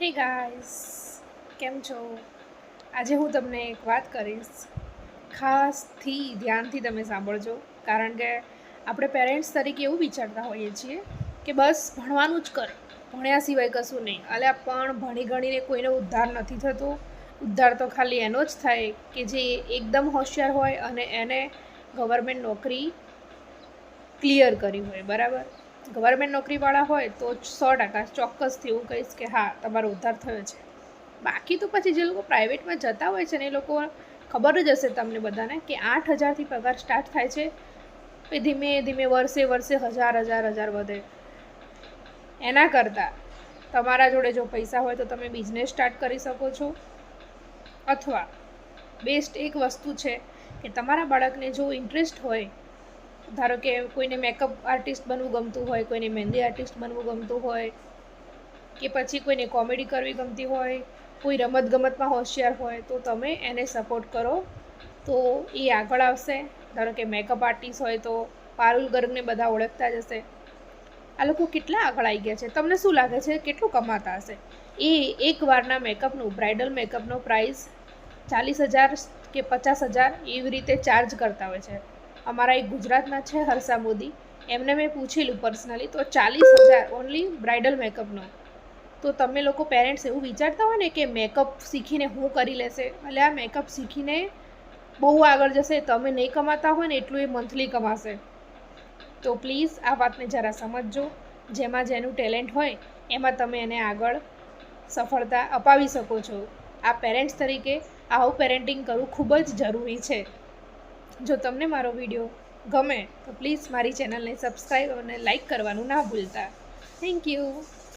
હે ગાઈસ, કેમ છો? આજે હું તમને એક વાત કરીશ. ખાસથી ધ્યાનથી તમે સાંભળજો, કારણ કે આપણે પેરેન્ટ્સ તરીકે એવું વિચારતા હોઈએ છીએ કે બસ ભણવાનું જ કર, ભણ્યા સિવાય કશું નહીં. અલ્યા પણ ભણી ગણીને કોઈનો ઉદ્ધાર નથી થતો. ઉદ્ધાર તો ખાલી એનો જ થાય કે જે એકદમ હોશિયાર હોય અને એને ગવર્મેન્ટ નોકરી ક્લિયર કરી હોય. બરાબર, ગવર્મેન્ટ નોકરીવાળા હોય તો 100% ચોક્કસથી હું કહીશ કે હા, તમારો ઉદ્ધાર થયો છે. બાકી તો પછી જે લોકો પ્રાઇવેટમાં જતા હોય છે ને, એ લોકો ખબર જ હશે તમને બધાને કે 8,000થી પગાર સ્ટાર્ટ થાય છે. એ ધીમે ધીમે વર્ષે 1,000 વધે. એના કરતાં તમારા જોડે જો પૈસા હોય તો તમે બિઝનેસ સ્ટાર્ટ કરી શકો છો, અથવા બેસ્ટ એક વસ્તુ છે કે તમારા બાળકને જો ઇન્ટરેસ્ટ હોય, ધારો કે કોઈને મેકઅપ આર્ટિસ્ટ બનવું ગમતું હોય, કોઈને મહેંદી આર્ટિસ્ટ બનવું ગમતું હોય, કે પછી કોઈને કોમેડી કરવી ગમતી હોય, કોઈ રમતગમતમાં હોશિયાર હોય, તો તમે એને સપોર્ટ કરો તો એ આગળ આવશે. ધારો કે મેકઅપ આર્ટિસ્ટ હોય તો પારુલ ગર્ગને બધા ઓળખતા જ હશે. આ લોકો કેટલા આગળ આવી ગયા છે, તમને શું લાગે છે કેટલું કમાતા હશે? એ એક વારના મેકઅપનું, બ્રાઇડલ મેકઅપનો પ્રાઇસ 40,000 કે 50,000 એવી રીતે ચાર્જ કરતા હોય છે. અમારા એક ગુજરાતના છે, હર્ષા મોદી, એમને મેં પૂછેલું પર્સનલી, તો 40,000 ઓનલી બ્રાઇડલ મેકઅપનો. તો તમે લોકો પેરેન્ટ્સ એવું વિચારતા હોય ને કે મેકઅપ શીખીને હું કરી લેશે. એટલે આ મેકઅપ શીખીને બહુ આગળ જશે. તમે નહીં કમાતા હોય ને એટલું એ મંથલી કમાશે. તો પ્લીઝ આ વાતને જરા સમજજો. જેમાં જેનું ટેલેન્ટ હોય એમાં તમે એને આગળ સફળતા અપાવી શકો છો. આ પેરેન્ટ્સ તરીકે આવું પેરેન્ટિંગ કરવું ખૂબ જ જરૂરી છે. જો તમને મારો વિડીયો ગમે તો પ્લીઝ મારી ચેનલને સબસ્ક્રાઈબ અને લાઈક કરવાનું ના ભૂલતા. Thank you.